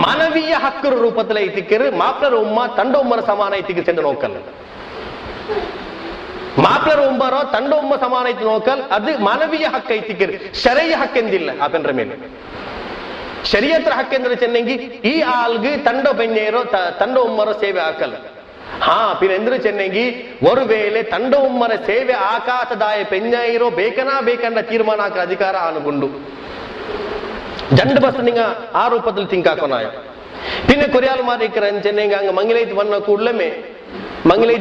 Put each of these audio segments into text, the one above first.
ಮಾನವೀಯ ಹಕ್ಕರ ರೂಪದಲ್ಲಿ ಐತಿಕ್ಕರು ಮಾಪ್ಲರ ಉಮ್ಮ ತಂಡ ಉಮ್ಮರ ಸಮಾನ ಐತಿಗೆ ಚೆಂದ ನೋಕಲ್ ಮಾಪ್ಲರ ಉಮ್ಮರೋ ತಂಡ ಉಮ್ಮ ಸಮಾನ ಐತಿ ನೋಕಲ್ ಅದು ಮಾನವೀಯ ಹಕ್ಕ ಐತಿಕ್ಕರು ಶರಯ ಹಕ್ಕೆಂದಿಲ್ಲ ಆಪೆನ್ರ ಮೇಲೆ ಶರೀಯತ್ರ ಹಕ್ಕೆಂದ್ರೆ ಚೆನ್ನಂಗಿ ಈ ಆಲ್ಗೆ ತಂಡ ಬೆಣ್ಣೇರೋ ತಂಡ ಉಮ್ಮರೋ ಸೇವೆ ಹಾಕಲ್ಲ ಪಿನೆಂದ್ರೆ ಚೆನ್ನಂಗಿ ஒரு ವೇಳೆ ತಂಡ ಉಮ್ಮರ ಸೇವೆ ಆಕಾಶದಾಯ ಪೆಂಜಾಯಿರೋ ಬೇಕನಾ ಬೇಕಂಡ ತೀರ್ಮಾನ ಹಾಕ ಅಧಿಕಾರ ಆನುಗುಂಡು ಜಂಡ ಬಸ್ ನಿಂಗ ಆ ರೂಪದಲ್ಲಿ ತಿಂಕಾಕೋನಾಯ ಪಿನ್ನೆ ಕೊರಿಯಾಲ್ ಮಾರಿಕರ ಚೆನ್ನಂಗ ಹಂಗ ಮಂಗಲೈತ್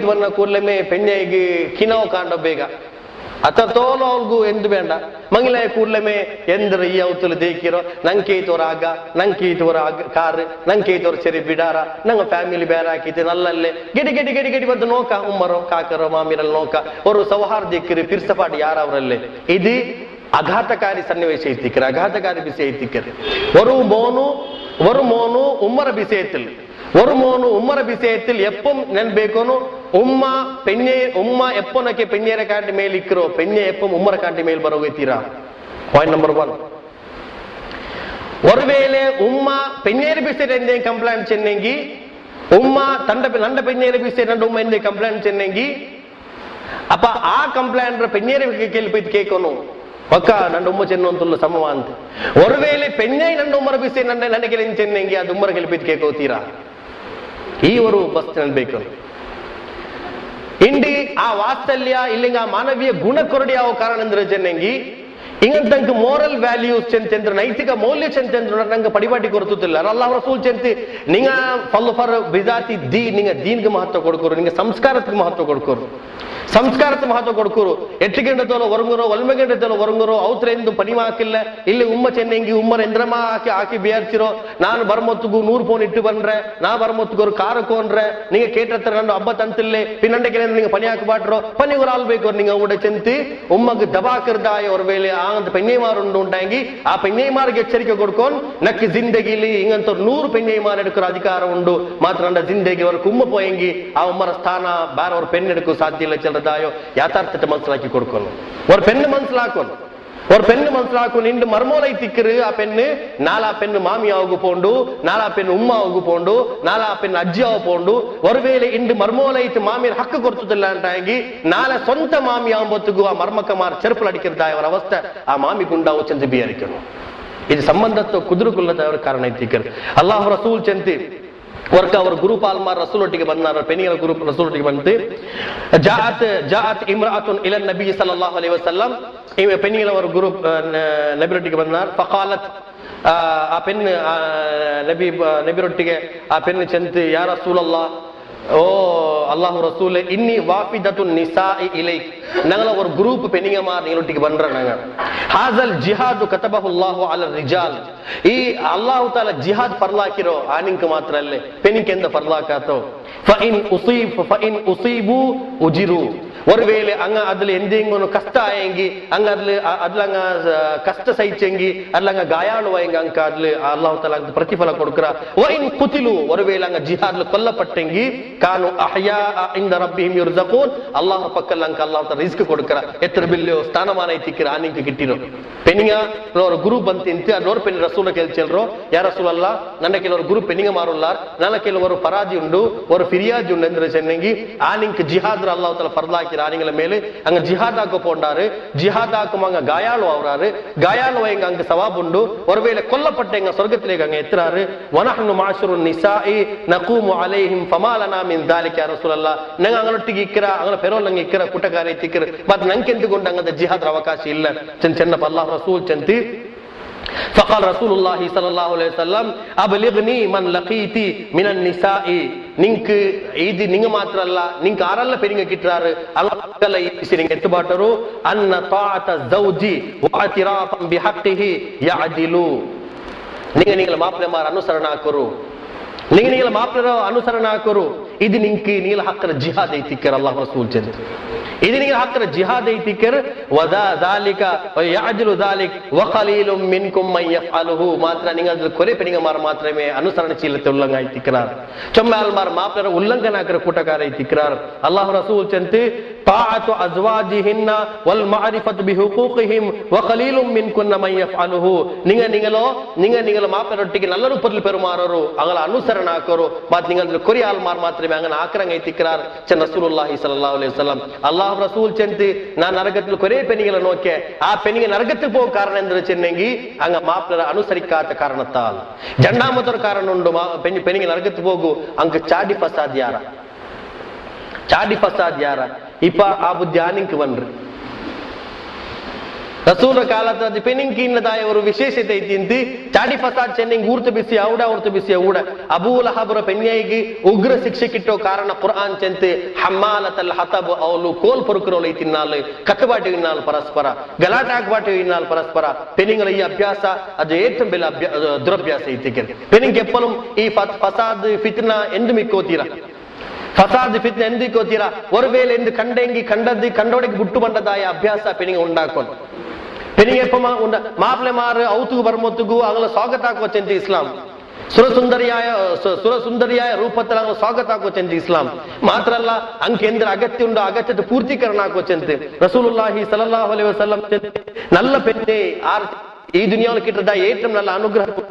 ಬನ್ನ ಕೂಡ್ಲೆಮೆ ಪೆಂಜಾಯಿಗೆ ಕಿನವ್ ಕಾಂಡ ಬೇಗ ಅತ ತೋಲು ಅವ್ರಿಗೂ ಎಂದು ಬೇಡ ಮಂಗಲಾಯ ಕೂಡ್ಲೆಮೆ ಎಂದ್ರ ಈ ಅವತಲು ದೇಕಿರೋ ನಂಗೆ ತೋರ ಆಗ ನಂಗೆ ತೋರ ಕಾರ್ ನಂಗೆ ತೋರ ಸರಿ ಬಿಡಾರ ನಂಗ ಫ್ಯಾಮಿಲಿ ಬೇರೆ ಹಾಕಿದ್ದೆ ನಲ್ಲಲ್ಲೇ ಗೆಡಿ ಬಂದು ನೋಕ ಉಮ್ಮರೋ ಕಾಕರೋ ಮಾಮಿರಲ್ಲಿ ನೋಕ ಅವರು ಸೌಹಾರ್ದಿಕ್ಕರು ಪಿರ್ಸಪಾಟಿ ಯಾರವರಲ್ಲೇ ಇದು ಅಘಾತಕಾರಿ ಸನ್ನಿವೇಶ ಐತಿಕ್ಕರು ಅಘಾತಕಾರಿ ಬಿಸಿ ಐತಿಕ್ಕರು ஒரு மோனு உம்மர பிசேத்தில் ஒரு மோனு உம்மர பிசேத்தில் எப்பம் நென்பேக்கோனு உம்மா எப்போனಕ್ಕೆ ಪೆಣ್ಣೇರ ಕಾಂಟಿ ಮೇಲೆ ಇಕ್ಕರೋ ಪೆಣ್ಣೆ ಎಪ್ಪಂ ಉಮ್ಮರ ಕಾಂಟಿ ಮೇಲೆ ಬರೋಗೈತೀರಾ ಪಾಯಿಂಟ್ ನಂಬರ್ 1 ஒருவேளை உம்மா பெண்ணேறு பிசேட் ಎಂದೇ ಕಂಪ್ಲೇಂಟ್ ಚೆನ್ನಂಗಿ ಉಮ್ಮಾ ನಂಡ ಪೆಣ್ಣೇರು ಬಿಸೇಟ್ ನಂಡ ಉಮ್ಮ ಎಂದೇ ಕಂಪ್ಲೇಂಟ್ ಚೆನ್ನಂಗಿ ಅಪ್ಪ ಆ ಕಂಪ್ಲೇಂಟ್ ಪೆಣ್ಣೇರು ಕೇಳ್ಬಿಟ್ಟು ಕೇಕೋನು ಪಕ್ಕ ನಂಡ ಉಮ್ಮ ಚೆನ್ನು ಅಂತಲ್ಲ ಸಮವ ಅಂತ ஒரு வேளை பெண்ணை ನಂಡ ಉಮ್ಮರ ಬಿಸೆ ನನಗೆ ಚೆನ್ನಂಗಿ ಅದು ಉಮ್ಮರ ಕೇಳ್ಬಿಟ್ಟು ಕೇಕೋತೀರಾ ಈ ஒரு ಬಸ್ ಬೇಕು ಇಂಡಿ ಆ ವಾತ್ಸಲ್ಯ ಇಲ್ಲಿಂಗ ಮಾನವೀಯ ಗುಣ ಕೊರಡಿ ಯಾವ ಕಾರಣ ಅಂದ್ರೆ ಚೆನ್ನಂಗಿ ಇಂಗಂತಂಕ ಮೋರಲ್ ವ್ಯಾಲ್ಯೂಸ್ ಚೆಂದ್ರ ನೈತಿಕ ಮೌಲ್ಯ ಚೆಂದ್ರ ನಂಗೆ ಪಡಿಪಾಟಿ ಕೊರತಿಲ್ಲ ಅಲ್ಲಾಹ್ ರಸೂಲ್ ಚೆಂತಿ ನಿಂಗ ಫಾರ್ ಬಿಜಾತಿ ನಿಂಗ ದೀನ್ಗೆ ಮಹತ್ವ ಕೊಡ್ಕೋರು ನಿಂಗ ಸಂಸ್ಕಾರಕ್ಕೆ ಮಹತ್ವ ಕೊಡ್ಕೋರು ಸಂಸ್ಕಾರಕ್ಕೆ ಮಹತ್ವ ಕೊಡ್ಕೋರು ಎಟ್ಟಿಗೆಂಡತೋಲ ಒರಂಗುರೋ ಒಲ್ಮೆಗೆಂಡತೋಲ ಒರಂಗುರೋ ಅವತ್ರೆಂದು ಪನಿಮಾಕಿಲ್ಲ ಇಲ್ಲಿ ಉಮ್ಮ ಚೆನ್ನಂಗಿ ಉಮ್ಮರ ಎಂದ್ರಮ ಹಾಕಿ ಬೇರ್ಚಿರೋ ನಾನು ಬರ್ಮೊತ್ತಿಗೂ 100 ಫೋನ್ ಇಟ್ಟು ಬಂದ್ರೆ ನಾ ಬರ್ಮೊತ್ತಿಗೂ ಕಾರು ಕೋನ್ರೆ ನಿಂಗೆ ಕೇಟತ್ರ ನಂಡು ಹಬ್ಬ ತಂತಿಲ್ಲೇ ಪಿನ್ನಂಡೆ ಕೆಲ ನಿಂಗೆ ಪನಿ ಹಾಕಬಾಟ್ರೋ ಪನಿಗುರು ಆಲ್ಬೇಕು ನಿಂಗೆ ಉಂಡೆ ಚೆಂತಿ ಉಮ್ಮಗ್ ದಬಾಕಿರ್ದಾಯ ஒரு வேளை அந்த பெண்ணைமார் உண்டாங்கி ಆ பெண்ணைமாருக்கு ಎಚ್ಚರಿಕೆ ಕೊಡ್ಕೊಂಡು ನಕ್ಕೆ ಜಿಂದಗಿಲಿ ಹಿಂಗಂತ 100 பெண்ணைமார் எடுக்கிற அதிகாரம் ಉಂಡು ಮಾತ್ರ ನಂಡ ಜಿಂದಗಿ ಅವ್ರ ಕುಮ್ಮ ಪೋಯಂಗಿ ಆ ಉಮ್ಮರ ಸ್ಥಾನ ಬೇರೆ ಅವ್ರ ಪೆನ್ எடுக்க ಸಾಧ್ಯ ಇಲ್ಲ ಚೆಲ್ಲದಾಯೋ ಯಾಥಾರ್ಥತೆ ಮನಸ್ಸಲಾಕಿ ಕೊಡ್ಕೊಂಡು ಅವ್ರ ಪೆನ್ ಮನಸ್ಸಲಾಕೊಂಡು ஒரு பெண்ணு மனசிலாக்கும் நின்று மர்மோலை திக்கிரு ஆ பெண்ணு நாலா பெண்ணு மாமியாவுக்கு போண்டு நாலா பெண்ணு உம்மாவுக்கு போண்டு நாலா பெண்ணு அಜ್ಜಿಯಾವು போண்டு ஒருவேளை ಇಂದು ಮರ್ಮೋಲೈತ್ ಮಾಮಿಯರ್ ಹಕ್ಕು ಕೊಡ್ತಿಲ್ಲ ಅಂತಾಗಿ ನಾಳೆ ಸ್ವಂತ ಮಾಮಿಯ ಅಂಬೊತ್ತಿಗೂ ಆ ಮರ್ಮಕಮಾರ್ ಚೆರುಪಲು ಅಡಿಕಿರ್ತಾಯ ಅವರ ಅವಸ್ಥೆ ಆ ಮಾಮಿ ಗುಂಡಾವು ಚೆಂದ ಬಿಯರಿಕನು ಇದು ಸಂಬಂಧತ್ವ ಕುದುರುಗುಲ್ಲದ ಅವರ ಕಾರಣ ಇತ್ತಿಕ್ಕರು ಅಲ್ಲಾಹ್ ರಸೂಲ್ ಚೆಂತಿ ವರ್ಕ ಅವರ ಗುರು ಪಾಲ್ಮಾರ್ ರಸೂಲೊಟ್ಟಿಗೆ ಬಂದಾರ ಪೆನಿಗಳ ಗುರು ರಸೂಲೊಟ್ಟಿಗೆ ಬಂತು ಜಾಅತ್ ಇಮ್ರಾಅತುನ್ ಇಲ ನಬಿ ಸಲ್ಲಲ್ಲಾಹು ಅಲೈಹಿ ವಸಲ್ಲಂ ಪೆನಿಗಳ ಅವರ ಗುರು ನಬಿರೊಟ್ಟಿಗೆ ಬಂದಾರ ಫಕಾಲತ್ ಆ ಪೆನ್ ನಬಿರೊಟ್ಟಿಗೆ ಆ ಪೆನ್ ಚೆಂತಿ ಯಾ ರಸೂಲಲ್ಲಾಹ್ ஓ அல்லாஹ் ரசூலே இன்னி வாஃபிதத்துன் நிசாஇ இலைக் நாங்கள ஒரு குரூப் பெண்ணிங்கமார் நீங்களொட்டிக்கு பண்றாங்க ஹாஸல் ஜிஹாது கதபஹு அல்லாஹு அலல் ரிஜால் ಈ ಅಲ್ಲಾಹ್ ತಾಲ ಜಿಹಾದ್ ಫರ್ಲಾಕಿರೋ ಆನಿಂಕ ಮಾತ್ರ ಅಲ್ಲೇ ಪೆನಿಂಕ ಎಂದ ಫರ್ಲಾಕಾತೋ ಫಇನ್ ಉಸೀಬು ಉಜಿರು ஒரு வேளை அங்க அதுல எந்தெங்கொன்னு கஷ்ட ஆயங்கி அங்க அதுல அங்க கஷ்ட சಹಿச்செங்கி அதுல அங்க ಗಾಯಾಳುವಾಯಂಗ ಅಂಕ அதுல ಅಲ್ಲಾಹ್ ತಾಲ ಪ್ರತಿಫಲ ಕೊಡ್ಕರ ವಇನ್ ಕುತಿಲು ஒரு வேளை அங்க ಜಿಹಾದ್ல ಕೊಲ್ಲಪಟ್ಟೆಂಗಿ ಕಾನು ಅಹ್ಯಾ ಇಂದ ರಬ್ಬಿಹಿಂ ಯುರ್ಜಕೂನ್ ಅಲ್ಲಾಹ್ ಪಕ್ಕಲ್ಲ ಅಂಕ ಅಲ್ಲಾಹ್ ತಾಲ ರಿಸ್ಕ್ ಕೊಡ್ಕರ ಎತ್ತರ ಬಿಲ್ಲು ಸ್ಥಾನಮಾನ ಐತಿಕ್ಕಿರ ಆನಿಂಕ ಗಿಟ್ಟಿರೋ ಪೆನಿಂಗ ஒரு குரு ಬಂತಿಂತಿ ಅದೋರ್ ಪೆನಿ ರಸೂಲ ಕೇಳ್ಚೆಲ್ರೋ ಯಾ ರಸೂಲಲ್ಲ ನನ್ನ ಕೆಲವರು ಗುರು ಪೆನಿಂಗ ಮಾರುಲ್ಲಾರ್ ನನ್ನ ಕೆಲವರು ಪರಾಜಿ ಉಂಡು ஒரு ಫಿರಿಯಾಜ್ ಉಂಡು ಅಂದ್ರೆ ಚೆನ್ನಂಗಿ ಆನಿಂಕ ಜಿಹಾದ್ ಅಲ್ಲಾಹ್ ತಾಲ ಫರ್ಲಾಕಿ ராணிகள மேலே அங்க ஜிஹாதாக்கு போண்டாரு ஜிஹாதாக்கும் அங்க காயாளு ஆவறாரு காயாளு வைங்க அங்க சவாப் உண்டு ஒருவேளை கொல்லப்பட்டங்க சொர்க்கத்திலே அங்க எத்துறாரு வனஹ்னு மாஷருன் நிசாஇ நகூமு அலைஹிம் ஃபமாலனா மின் ذلك யா ரசூலல்லாஹ் நாங்க அங்கலொಟ್ಟಿಗೆ ಇಕ್ಕರ ಅಗಲ ಪೆರೋಲಂಗ ಇಕ್ಕರ ಕುಟಕಾರಿ ತಿಕ್ಕರ ಮತ್ ನಂಗೆ ಎಂದುಕೊಂಡು ಅಂಗದ ಜಿಹಾದ್ ಅವಕಾಶ ಇಲ್ಲ ಚೆನ್ನ ಅಲ್ಲಾಹ್ ರಸೂಲ್ ಚಂತಿ فقال رسول الله صلى الله عليه وسلم ابلغني من لقيتي من النساء ನಿಂಕ ಇದು ನಿಂಗ ಮಾತ್ರ ಅಲ್ಲ ನಿಂಕ ಆರಲ್ಲ ಪೆರಿಂಗ ಕಿಟ್ರಾರು ಅಂಗಲ್ಲ ಇಸಿರಿಂಗ ಎತ್ತುಬಾಟರು ಅನ್ನ ತಾಅತ ಝೌಜಿ ವಅತಿರಾಫಂ ಬಿಹಕ್ಕಿಹಿ ಯಅದಿಲು ನಿಂಗಲ ಮಾಪ್ಲೆ ಮಾರ ಅನುಸರಣ ಹಾಕರು ನಿಂಗಲ ಮಾಪ್ಲೆರ ಅನುಸರಣ ಹಾಕರು ಇದು ನೀಲ ಹಕ್ಕರ ಜಿಹಾದ್ ಐತಿಕ್ಕರ ಅಲ್ಲಾಹ್ ರಸೂಲ್ ಚಂದ ಇದು ನಿಂಗ ಹಕ್ಕರ ಜಿಹಾದ್ ಐತಿಕ್ಕರ ವದಾ ذلك ويعجل ذلك وقليل منكم من يفعله ಮಾತ್ರ ನಿಂಗ ಅದ್ರ ಕೊರೆ ಪೆನಿಂಗ ಮಾರ ಮಾತ್ರಮೇ ಅನುಸರಣಶೀಲತೆ ಉಲ್ಲಂಘ ಐತಿಕ್ಕರಾರ್ ಚೊಮ್ಮಾಲ್ ಮಾರ ಮಾಪ್ಲೆರ ಉಲ್ಲಂಘನ ಹಾಕರ ಕುಟಕಾರ ಐತಿಕ್ಕರಾರ್ ಅಲ್ಲಾಹ್ ರಸೂಲ್ ಚಂತ طاعة أزواجهن والمعرفة بحقوقهم وقليل منكن من يفعله. நீங்களோ மாப்பிள்ளை நல்ல ரூபத்தில் பெருமாறோ அவங்களை அனுசரணை ஆக்கறோ மத் நீங்கள் கொரியால்மார் மாத்திரமே அங்க ஆக்கறங்க ஐத்திக்கிறார் ரசூலுல்லாஹி ஸல்லல்லாஹு அலைஹி வஸல்லம். அல்லாஹ் ரசூல் சென்று நான் நரகத்தில் கொரே பெண்களை நோக்க ಆ பெண்ணிಗೆ ನರಕத்துக்கு போக ಕಾರಣ ಎಂದ್ರೆ ಚೆನ್ನಂಗಿ ಅಂಗ ಮಾಪ್ಲರ ಅನುಸರಿಕಾತ ಕಾರಣತ್ತಾಲ್ ಜಂಡಾಮತರ ಕಾರಣ ಉಂಡು பெண்ணிಗೆ ನರಕத்துக்கு போகு ಅಂಗ ಚಾಡಿ ಫಸಾದ್ ಯಾರ இப்ப ಆ ಬುದ್ಧಿ ಆನಿಂಕ್ ಬಂದ್ರಿ ರಸೂಲ ಕಾಲದ ಪೆನಿಂಗ್ ಇನ್ನದಾಯ ஒரு ವಿಶೇಷತೆ ಐತಿ ಚಾಡಿ ಫಸಾದ್ ಚೆನ್ನಿಂಗ್ ಊರ್ತ ಬಿಸಿ ಔಡ ಅಬೂ ಲಹಬ್ರ ಪೆನ್ಯೈಗಿ ಉಗ್ರ ಶಿಕ್ಷೆ ಕಿಟ್ಟೋ ಕಾರಣ ಕುರ್ಆನ್ ಚೆಂತೆ ಹಮ್ಮಾಲತಲ್ ಹತಬ್ ಅವಳು ಕೋಲ್ ಪರುಕರೋಳು ಐತಿನ್ನಾಲ್ ಕತ್ತಬಾಟಿ ಇನ್ನಾಲ್ ಪರಸ್ಪರ ಗಲಾಟಾಕ್ಬಾಟಿ ಇನ್ನಾಲ್ ಪರಸ್ಪರ ಪೆನಿಂಗ್ಲ ಈ ಅಭ್ಯಾಸ ಅದು ಏಟಂ ಬೆಲ ದುರಭ್ಯಾಸ ಐತಿ ಪೆನಿಂಗ್ ಎಪ್ಪಲುಂ ಈ ಫಸಾದ್ ಫಿತ್ನಾ ಎಂದು ಮಿಕ್ಕೋತೀರಾ ಫಸಾದ್ ಫಿತ್ನ ಎಂದಿಕೋತೀರಾ ಒರುವೇಲೆ ಎಂದು ಕಂಡೆಂಗಿ ಕಂಡೋಡಿಗೆ ಬುಟ್ಟು ಬಂಡದಾಯ ಅಭ್ಯಾಸ ಪೆನಿಂಗ್ ಉಂಡಾಕೊಂಡು ಪೆನಿಂಗ್ ಎಪ್ಪ ಮಾಪ್ಲೆ ಮಾರು ಔತುಗು ಬರ್ಮೊತ್ತುಗು ಅವಳ ಸ್ವಾಗತ ಹಾಕೋಚೆಂತ ಇಸ್ಲಾಂ ಸುರಸುಂದರಿಯಾಯ ರೂಪത്തിൽ ಅವಳ ಸ್ವಾಗತ ಹಾಕೋಚೆಂತ ಇಸ್ಲಾಂ ಮಾತ್ರ ಅಲ್ಲ ಅಂಕೆಂದ್ರೆ ಅಗತ್ಯ ಉಂಡು ಅಗತ್ಯದ ಪೂರ್ತೀಕರಣ ಹಾಕೋಚೆಂತೆ ರಸೂಲುಲ್ಲಾಹಿ ಸಲ್ಲಲ್ಲಾಹು ಅಲೈಹಿ ವಸಲ್ಲಂ நல்ல பெண்ணே ಈ ದುನಿಯಾவில் கிட்டதா ஏற்றம் நல்ல அனுகிரகம்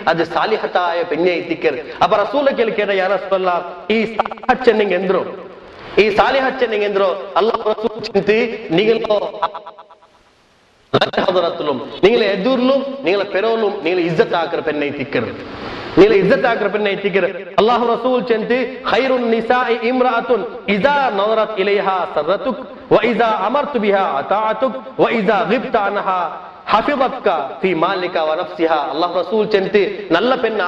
அது சாலிஹத்தாய பெண்ணை திக்கர் அப்ப ரசூல கேள்வி யார சொல்லலாம் ಈ ಸಾಲಿಹಚ್ಚೆನ್ನಿಂಗ್ ಎಂದ್ರು ಅಲ್ಲಾಹ್ ರಸೂಲ್ ಚಿಂತಿ நீங்களோ நீங்கள எதிரிலும் நீங்கள பெறலும் நீங்கள இஸ்ஸத் ஆக்குற பெண்ணை திக்கிறது அல்லாஹ் ரசூல் சென்று خيرுன் நிசாஇ இம்ராஅத்துன் இதா நஸரத் இலைஹா சர்ரதுக் வ இதா அமர்து பிஹா அதாஅதுக் வ இதா கிப்த அன்ஹா ஹஃபிதத்க ஃபீ மாலிக வ நஃப்ஸிஹா. அல்லாஹ் ரசூல் சென்று நல்ல பெண்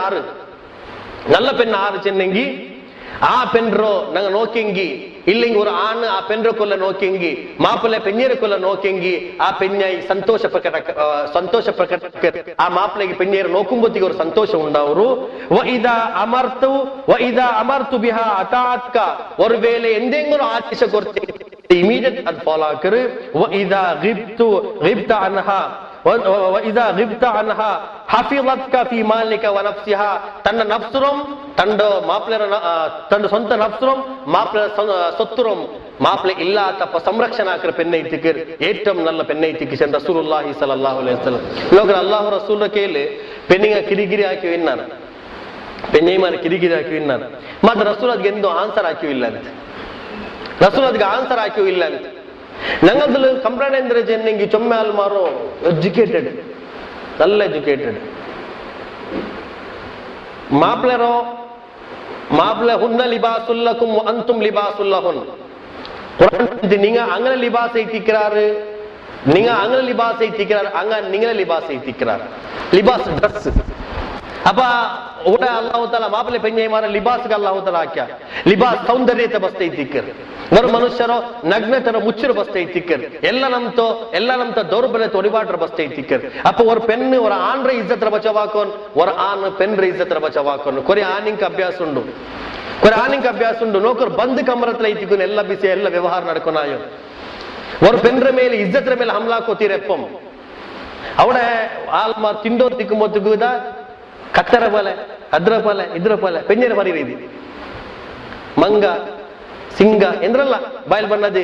ஆறு சென்னங்கி ಆ ಪೆನ್ರೋ ನಂಗೆ ನೋಕೆಂಗಿ ಇಲ್ಲಿಂಗ್ ஒரு ಆಣ್ ಆ ಪೆನ್ರ ಕೊಲ್ಲ ನೋಕೆಂಗಿ ಮಾಪಲೆ ಪೆಣ್ಣಿರ ಕೊಲ್ಲ ನೋಕೆಂಗಿ ಆ ಪೆಣ್ಣಾಯಿ ಸಂತೋಷ ಪ್ರಕಟ ಆ ಮಾಪಲೆಗೆ ಪೆಣ್ಣಿರ ನೋಕುಂಬತ್ತಿಗೆ ஒரு சந்தோஷம் உண்டாವರು ವಇದಾ ಅಮರ್ತು ಬಿಹಾ ಅತಾತ್ಕ ஒருவேளை ಎಂದೆಂಗರು ಆದೇಶ ಕೊಡ್ತೀನಿ ಇಮಿಡಿಯೇಟ್ ಅದು ಫಾಲೋ ಆಕರು ವಇದಾ ಗಿಬ್ತ ಅನ್ಹಾ وإذا غبت عنها حفظتك في مالك ونفسها ತನ್ನ ನಫ್ಸುರಂ ತಂಡ ಮಾಪ್ಲರ ತಂಡ ಸ್ವಂತ ನಫ್ಸುರಂ ಮಾಪ್ಲರ ಸೊತ್ತುರಂ மாப்பிள்ளை இல்லாத சம்ரக்ஷனாக்குற பெண்ணை திக்கர் ஏற்றம் நல்ல பெண்ணை திக்கு சென்ற ரசூலுல்லாஹி ஸல்லல்லாஹு அலைஹி வஸல்லம் லோகர் அல்லாஹ் ரசூல கேளு பெண்ணிங்க ಕಿರಿಕಿರಿ ಹಾಕಿ ವಿನ್ನಾರ பெண்ணை ಮಾರ ಕಿರಿಕಿರಿ ಹಾಕಿ ವಿನ್ನಾರ ಮತ್ತೆ ರಸೂಲ್ ಅದಕ್ಕೆ ಎಂದು ಆನ್ಸರ್ ಹಾಕಿಯೂ ಇಲ್ಲ ಅಂತ ഞങ്ങൾ ಕಂಪ್ಲೇಂಟ್ ಚೆನ್ನಂಗಿ ಚೊಮ್ಮೆ ಮಾರೋ ಎಜುಕೇಟೆಡ್ നല്ല ಎಜುಕೇಟೆಡ್ മാപ്പിള ഹുന്ന ലിബാസുല്ലക്കും അന്തും ലിബാസുല്ലഹുൻ நீங்க அங்கல லிபாஸை திக்கிறாரு அங்க நீங்கள லிபாஸை திக்கிறார் லிபாஸ் ட்ரெஸ் அப்ப உட அல்லாஹ் தஆலா மாப்பிள்ளை பெண்ணை ಮಾರ ಲಿಬಾಸ್ಗೆ ಅಲ್ಲಾಹ್ ತಆಲಾ ಹಾಕ್ಯ ಲಿಬಾಸ್ ಸೌಂದರ್ಯತೆ ಬಸ್ತೈ ತಿಕ್ಕರ್ ஒரு மனுஷரோ நக்னத்தன முச்சிர பஸ்தை திக்கர் எல்லாம் நம்த ದೌರ್ಬಲ್ಯತೆ ಒಡಿಬಾಟ್ರ ಬಸ್ತೈ ತಿಕ್ಕರ್ அப்ப ஒரு பெண் ஒரு ஆண்ற இzzatra ಬಚಾವಾಕೋನ್ ஒரு ஆண் பெண்ற இzzatra ಬಚಾವಾಕೋನ್ ಕೊರಿ ಆನಿಂಕ ಅಭ್ಯಾಸ ಉಂಡು ನೋಕರ್ ಬಂದ್ ಕಮರತ್ಲ ಐತಿಕೋನ್ ಎಲ್ಲ ಬಿಸಿ ಎಲ್ಲ ವ್ಯವಹಾರ ನಡ್ಕೊನಾಯೋ ஒரு பெண்ற ಮೇಲೆ ಇzzತ್ರ ಮೇಲೆ ಹಮ್ಲಾ ಕೋತಿರೆಪ್ಪಂ ಅವಡ ಆಲ್ಮ ತಿಂಡೋ ತಿಕ್ಕುಮೊತ್ತುಗುದ ಕತ್ತರ ಪಲೆ ಅದ್ರ ಪಲೆ ಇದ್ರ ಪಲೆ ಪೆಣ್ಣೆರ ಪರಿರೀತಿ ಮಂಗ ಸಿಂಗ ಎಂದ್ರಲ್ಲ ಬಾಯಲ್ ಬನ್ನದೆ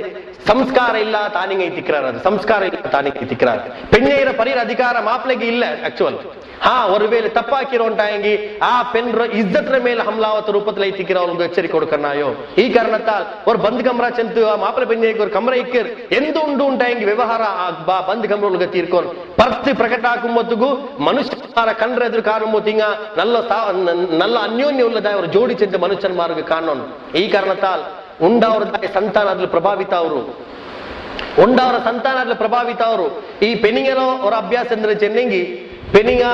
ಸಂಸ್ಕಾರ ಇಲ್ಲ ತಾನಿಗೆ ತಿಕ್ರಾರ பெண்ணேற பரிர அதிகார மாப்பிளைக்கு இல்ல ஆக்சுவல் ஒருவேளை தப்பாக்கிறோண்டாயங்கி ಆ பெண்ற ಇಜ್ಜತ್ರ ಮೇಲೆ ಹಮ್ಲಾವತ ರೂಪದಲ್ಲಿ ಐತಿಕ್ಕಿರ ಅವ್ರಿಗೆ ಎಚ್ಚರಿಕೆ ಕೊಡ್ಕನಾಯೋ ಈ ಕಾರಣತ್ತಾಲ್ ஒரு ಬಂದ್ ಕಮರ ಚೆಂತು ಆ ಮಾಪಿಳ பெண்ணிಗೆ ஒரு ಕಮರ ಇಕ್ಕರ್ ಎಂದು ಉಂಟಾಯಂಗಿ ವ್ಯವಹಾರ ಬಂದ್ ಕಮರ ತೀರ್ಕೊಂಡು ಪರ್ತಿ ಪ್ರಕಟ ಆಕುಂಬತ್ತಿಗೂ ಮನುಷ್ಯರ ಕಂಡ್ರೆ ಎದುರು ಕಾಣುಂಬತ್ತಿಂಗ நல்ல ಅನ್ಯೋನ್ಯ ಉಳ್ಳದ ಅವರು ಜೋಡಿ ಚೆಂತ ಮನುಷ್ಯನ್ಮಾರ್ಗ ಕಾಣೋನು ಈ ಕಾರಣತ್ತಾಲ್ ಉಂಡವರ ಸಂತಾನದಲ್ಲಿ ಪ್ರಭಾವಿತ ಅವರು ಈ ಪೆನಿಂಗನೋ ಅವರ ಅಭ್ಯಾಸ ಅಂದ್ರೆ ಚೆನ್ನಂಗಿ ಪೆನಿಂಗ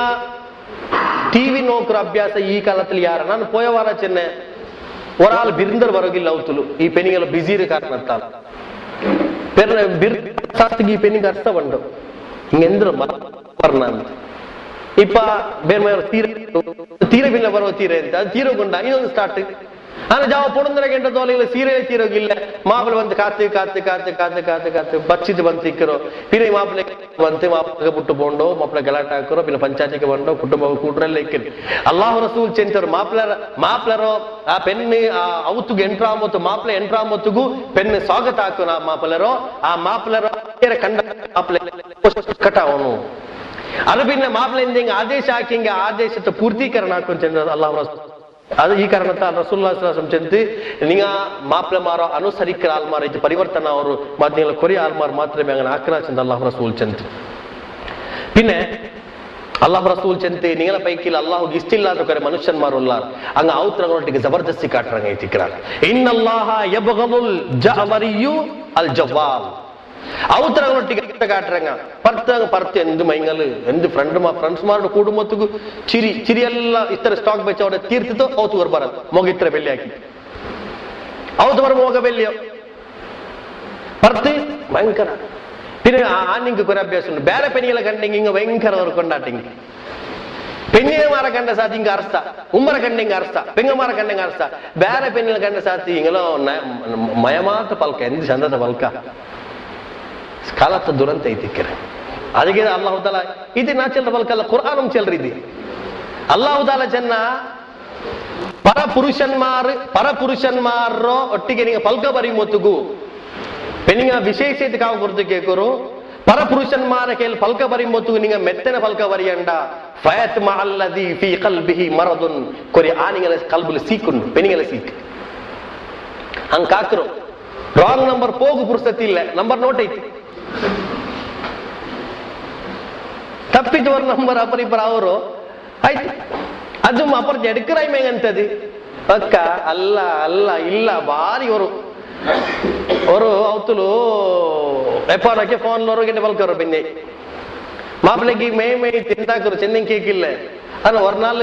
ಟಿವಿ ನೋಕರ ಅಭ್ಯಾಸ ಈ ಕಾಲದಲ್ಲಿ ಯಾರ ನಾನು ಪೋಯ ವಾರ ಚೆನ್ನೆ ಒರಾಲ್ ಬಿರಿಂದರ್ ಬರೋಗಿಲ್ಲ ಅವತುಲು ಈ ಪೆನಿಂಗೆಲ್ಲ ಬಿಸಿ ಕಾರಣ ಈ ಪೆನಿಂಗ್ ಅರ್ಥ ಬಂಡು ಹಿಂಗೆಂದ್ರು ಅಂತ ಇಪ್ಪ ಬೇರೆ ತೀರ ಬಿಲ್ಲ ಬರೋ ತೀರೆ ಅಂತ ಅದು ತೀರೋಗೊಂಡ ಇನ್ನೊಂದು ಸ್ಟಾರ್ಟ್ ಆದ್ರೆ ಜಾವ ಪೊಡಂದರ ಗಂಟೆ ತೋಲಿಲ್ಲ ಸೀರೆ ತೀರೋಗಿಲ್ಲ ಮಾಪಲೆ ಬಂದು ಕಾத்து ಬಚ್ಚಿದ್ದು ಬಂದು ಸಿಕ್ಕರು ಪಿರೈ ಮಾಪಲೆ ಬಂತೆ ಮಾಪ್ಲಗೆ ಬಿಟ್ಟು ಬೋಂಡೋ ಮಾಪ್ಲ ಗಲಾಟೆ ಹಾಕೋರೋ ಪಿನ್ನ ಪಂಚಾಯತಿಗೆ ಬಂಡೋ ಕುಟುಂಬ ಕೂಡ್ರಲ್ಲೇ ಇಕ್ಕಿರಿ ಅಲ್ಲಾಹು ರಸೂಲ್ ಚೆಂತರು ಮಾಪ್ಲರೋ ಆ ಪೆನ್ನು ಆ ಅವತ್ತುಗೆ ಎಂಟ್ರಾಮತ್ತು ಮಾಪ್ಲ ಎಂಟ್ರಾಮತ್ತುಗೂ ಪೆನ್ನು ಸ್ವಾಗತ ಹಾಕು ಮಾಪ್ಲರೋ ಆ ಮಾಪ್ಲರೋ ಕಂಡ ಮಾಪ್ಲೆ ಕಟಾವನು ಅರಬಿನ ಮಾಪ್ಲೆಂದ ಹಿಂಗ ಆದೇಶ ಹಾಕಿ ಹಿಂಗ ಆದೇಶದ ಪೂರ್ತೀಕರಣ ಹಾಕೊಂಡ್ ಅಲ್ಲಾಹು ರಸೂಲ್ ಅದು ಈ ಕಾರಣത്താൽ റസൂലുള്ളാഹി ചെന്ന് നിങ്ങൾ മാപ്പിളമാരോ അനുസരിക്കുന്ന ആൾമാരായിട്ട് പരിവർത്തന അവർ നിങ്ങൾ കുറേ ആൾമാർ മാത്രമേ അങ്ങനെ ആക്രാച്ചെന്ന് അല്ലാഹു റസൂൽ ചെന്ന് പിന്നെ അല്ലാഹു റസൂൽ ചെന്ന് നിങ്ങളെ പൈക്കിൽ അല്ലാഹുಗೆ ಇಷ್ಟಿಲ್ಲದ ಕರೆ ಮನುಷ್ಯನ್ಮಾರುಲ್ಲಾರ ಹಂಗ ಔತ್ರಗಳೊಟ್ಟಿಗೆ ಜಬರ್ದಸ್ತಿ ಕಾಟ್ರಂಗ ಐತಿಕ್ರಾರ ಇನ್ನಲ್ಲಾಹ ಯಬ್ಗದುಲ್ ಜಅವರಿಯು ಅಲ್ ಜವಾಲ್ ഔത്രങ്ങളൊട്ടിಗೆ കാട്ടുറങ്ങ പർത്ത് എന്ത് മൈങ്ങല് എന്ത് ഫ്രണ്ട്സ്മാരുടെ കൂടുമ്പത്തുಗೂ ചിരി ಎಲ್ಲ ಇತರ ಸ್ಟಾಕ್ ಬೆಚ್ಚ ಅವಡೆ ತೀರ್ತಿತ್ತು ಅವತ್ತು ಬರ ಮೊಗ ಇತರ ಬೆಳ್ಳಿ ಹಾಕಿ ಅವತ್ತು ಬರ ಮೊಗ ಬೆಳ್ಳಿಯೋ ಪರ್ತಿ ಭಯಂಕರ പിന്നെ ആണിക്ക് കുറെ അഭ്യാസം ഉണ്ട് വേറെ പെണ്ണികളെ കണ്ടെങ്കിൽ ഇങ്ങ ഭയങ്കര അവർ കൊണ്ടാട്ടിങ് പെണ്ണിനെമാരെ കണ്ട സാത്തി ഇങ്ങ അറസ്ത ഉമ്മറെ കണ്ടെങ്കിൽ അറസ്ത പെങ്ങമാരെ കണ്ടെങ്കിൽ അറസ്ത വേറെ പെണ്ണിനെ കണ്ട സാത്തി ഇങ്ങളോ മയമാത്ത പൽക്ക എന്ത് ചന്തത പൽക്ക ಕಾಲತ್ತ ದುರಂತ ಐತಿಕ್ಕರೆ ಅದಕ್ಕೆ ಅಲ್ಲಾಹು ತಾಲ ಇದು ನಾ ಚೆಲ್ಲ ಬಲ್ಕಲ್ಲ ಕುರ್ಆನಂ ಚೆಲ್ರಿದಿ ಅಲ್ಲಾಹು ತಾಲ ಚೆನ್ನ ಪರಪುರುಷನ್ಮಾರೋ ಒಟ್ಟಿಗೆ ನಿಂಗೆ ಪಲ್ಕ ಬರಿ ಮೊತ್ತುಗು ಪೆನಿಂಗ ವಿಶೇಷತೆ ಕಾವು ಕೊರತು ಕೇಕೋರು ಪರಪುರುಷನ್ಮಾರ ಕೇಳಿ ಪಲ್ಕ ಬರಿ ಮೊತ್ತುಗು ನಿಂಗೆ ಮೆತ್ತನ ಪಲ್ಕ ಬರಿಯಂಡ ಫಯತ್ ಮಅಲ್ಲದಿ ಫೀ ಕಲ್ಬಿಹಿ ಮರದುನ್ ಕೊರಿ ಆನಿಂಗಲ ಕಲ್ಬುಲ ಸೀಕುಂಡು ಪೆನಿಂಗಲ ಸೀಕ್ ಹಂಗ ಕಾಕರು ರಾಂಗ್ ನಂಬರ್ ಹೋಗು ಪುರ್ಸತಿ ಇಲ್ಲ ನಂಬರ್ ನೋಟ್ ಐತಿ ತಪ್ಪಿದವರ ನಂಬರ್ ಅಪರಿಪರ ಅವರು ಆಯ್ತು ಅದು ಅಪರ ಎಡ್ಕರಾಯ್ ಮೇಗಂತది ಅಕ್ಕ ಅಲ್ಲ ಅಲ್ಲ ಇಲ್ಲ ಬಾರಿ ಅವರು ಅವತುಲು ಎಪ್ಪಾರಕ್ಕೆ ಫೋನ್ ಹೊರಗಡೆ ಬಲ್ಕರು ಬೆನ್ನೆ ಮಾಪ್ಲೆಗೆ ಮೇ ತಿಂತಾಕರು ಚೆನ್ನಂಗ್ ಕೇಕಿಲ್ಲ ಅನ್ನ ஒரு நாள்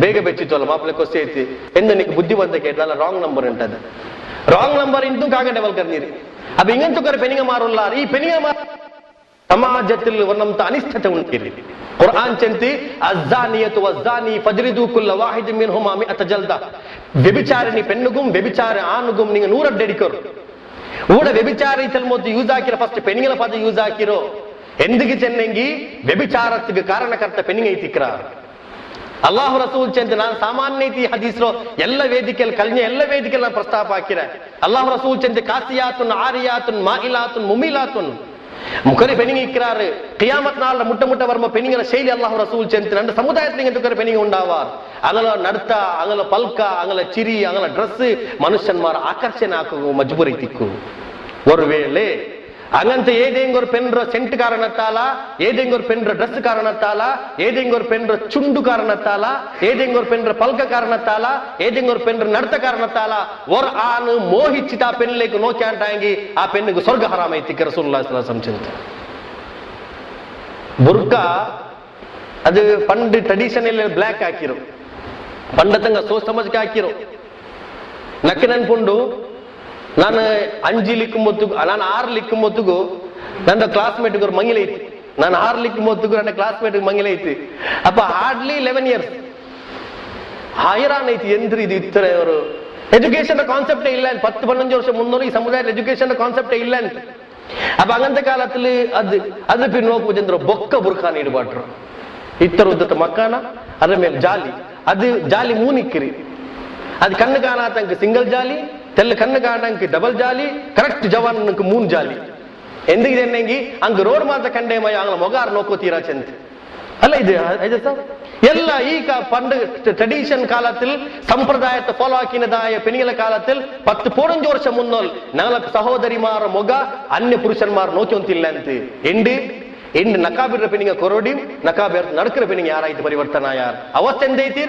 ಬೇಗ ಬೆಚ್ಚಿತ್ತಲ್ಲ ಮಾಪ್ಲೆ ಕೊಸ್ತಿ ಐತಿ ಎಂದು ನಿಕ್ಕೆ ಬುದ್ಧಿ ಬಂದ ಕೇಟಲ್ಲ ರಾಂಗ್ ನಂಬರ್ ಉಂಟದು ರಾಂಗ್ ನಂಬರ್ ಇಂತೂ ಕಾಗಡೆ ಬಲ್ಕರ್ ನೀರು ಅപ്പൊ ഇങ്ങനത്തെ കുറെ പെനിങ്ങമാറുള്ളാർ ഈ പെനിങ്ങമാർ സമാജത്തിൽ ഒന്നംത അനിഷ്ടത ഉണ്ടിരി ഖുർആൻ ചെന്തി അസ്സാനിയതു വസ്സാനി ഫജ്രിദു കുല്ല വാഹിദ് മിൻഹുമാ മിഅത ജൽദ വ്യഭിചാരിണി പെണ്ണുകും വ്യഭിചാര ആണുകും നിങ്ങൾ 100 അടിക്കർ ഊടെ വ്യഭിചാരിതൽ ಮೊದಲು ಯೂಸ್ ಹಾಕಿರೋ ಫಸ್ಟ್ പെനിങ്ങల ಪದ ಯೂಸ್ ಹಾಕಿರೋ ಎಂದಿಗೆ ಚೆನ್ನಂಗಿ ವ್ಯಭಿಚಾರಕ್ಕೆ ಕಾರಣಕರ್ತ ಪೆನಿಂಗ ಐತಿಕ್ರ ಅಲ್ಲಾಹು ರಸೂಲ್ ಚೆಂದ ನಾನು ಸಾಮಾನ್ಯ ಐತಿ ಹದೀಸ್ರೋ ಎಲ್ಲ ವೇದಿಕೆಯಲ್ಲಿ ಕಲ್ഞ്ഞ ಎಲ್ಲ ವೇದಿಕೆಯಲ್ಲಿ ನಾನು ಪ್ರಸ್ತಾಪ ಹಾಕಿರ ಅಲ್ಲಾಹು ರಸೂಲ್ ಚೆಂದ ಕಾಸಿಯಾತುನ್ ಆರಿಯಾತುನ್ ಮಾಯಿಲಾತುನ್ ಮುಮಿಲಾತುನ್ ಮುಖರಿ ಪೆನಿಂಗ ಇಕ್ರಾರು ಕಿಯಾಮತ್ ನಾಳ ಮುಟ್ಟ ವರ್ಮ ಪೆನಿಂಗನ ಶೈಲಿ ಅಲ್ಲಾಹು ರಸೂಲ್ ಚೆಂದ ನನ್ನ ಸಮುದಾಯത്തിൽ ഇങ്ങനത്തെ കുറെ പെനിಂಗ ഉണ്ടാവാർ അങ്ങല നടത്ത അങ്ങല പൽക അങ്ങല ചിരി അങ്ങല ഡ്രസ് മനുഷ്യന്മാർ ആകർഷണ ആക്കുക മജ്ബൂർ ಐತಿಕ್ಕು ஒரு வேளை അങ്ങനത്തെ ഏതെങ്കിലും ഒരു പെണ്ണ് സെന്റ് കാരണത്താല ഏതെങ്കിലും ഒരു പെണ്ണ് ഡ്രസ് കാരണത്താല ഏതെങ്കിലും ഒരു പെണ്ണ് ചുണ്ടു കാരണത്താല ഏതെങ്കിലും ഒരു പെണ്ണ് പൽക കാരണത്താല ഏതെങ്കിലും ഒരു പെണ്ണ് നടത്ത കാരണത്താല ഒരു ആണ് മോഹിച്ചിട്ട് ആ പെണ്ണിലേക്ക് നോക്കിയാണ്ടായെങ്കിൽ ആ പെണ്ണിക്ക് സ്വർഗ ഹറാമൈತಿ റസൂലുള്ളാഹി സ്വല്ലല്ലാഹു അലൈഹി വസല്ലം ബുർക ಅದು ಪಂಡ್ ಟ್ರೆಡಿಷನಲ್ ಬ್ಲಾಕ್ ಹಾಕಿರು ಪಂಡತಂಗ ಸೋಚ್ ಸಮಜ್ಗೆ ಹಾಕಿರು ನಕ್ಕೆ ನೆನ್ಪುಂಡು ನಾನು 5 ಲಿಕ್ಕುಮೊತ್ತಿಗೂ ನಾನು 6 ಲಿಕ್ಕುಮೊತ್ತಿಗೂ ನನ್ನ ಕ್ಲಾಸ್ಮೇಟ್ಗೆ ஒரு ಮಂಗಿಲ ಐತಿ ನಾನು 6 ಲಿಕ್ಕುಮೊತ್ತಿಗೂ ನನ್ನ ಕ್ಲಾಸ್ಮೇಟ್ಗೆ ಮಂಗಿಲ ಐತಿ ಅಪ್ಪ ಹಾರ್ಡ್ಲಿ 11 ಇಯರ್ಸ್ ಹೈರಾನ್ ಐತಿ ಎಂದ್ರಿ ಇದು ಇತ್ತರ ಅವರು ಎಜುಕೇಶನ್ ಕಾನ್ಸೆಪ್ಟೇ ಇಲ್ಲ ಅಂತ 10-15 ವರ್ಷ ಮುನ್ನೋರು ಈ ಸಮುದಾಯದ ಎಜುಕೇಶನ್ ಕಾನ್ಸೆಪ್ಟೇ ಇಲ್ಲ ಅಂತ ಅಪ್ಪ അങ്ങനത്തെ കാലത്തിൽ ಅದು പിന്നെ നോക്കുമ്പോൾ ಚಂದ್ರ ಬೊಕ್ಕ ಬುರ್ಖಾನ್ ಇಡಬಾಟ್ರು ಇತ್ತರ ಉದ್ದತ ಮಕ್ಕಾನ ಅದರ ಮೇಲೆ ಜಾಲಿ ಅದು ಜಾಲಿ ಮೂನಿಕ್ಕಿರಿ ಅದು ಕಣ್ಣು ಕಾಣಾತಂಕ ಸಿಂಗಲ್ ಜಾಲಿ తెల్ల కన్ను కావడానికి డబల్ జాలి కరెక్ట్ జవాన్కు 3 ಜಾಲಿ ఎందుకు చెన్నెంగి అంగ రోడ్ ಮಾತ ಕಂಡೇಮಯ ಅಂಗಲ ಮೊಗಾರ್ ನೋಕೋತೀರಾ ಚೆಂತ ಅಲ್ಲ ಇದು ಸರ್ ಎಲ್ಲ ಈಗ ಪಂಡ ಟ್ರೆಡಿಷನ್ ಕಾಲத்தில் ಸಂಪ್ರದಾಯத்தை ಫಾಲೋ ಆಕಿನದಾಯ ಪೆನಿಗಳ ಕಾಲத்தில் 10-15 ವರ್ಷ ಮುನ್ನೋಲ್ ನಾಲ್ಕು ಸಹೋದರಿಮಾರ ಮೊಗ ಅನ್ಯ ಪುರುಷನ್ಮಾರ ನೋಕೊಂತಿಲ್ಲ ಅಂತ ಎಂಡ್ ನಕಾಬಿರ ಪೆನಿಗ ಕೊರೋಡಿ ನಕಾಬಿರ ನಡಕರ ಪೆನಿಗ ಯಾರಾಯ್ತು ಪರಿವರ್ತನ ಯಾರ್ ಅವಸ್ಥೆ ಎಂದೈತಿ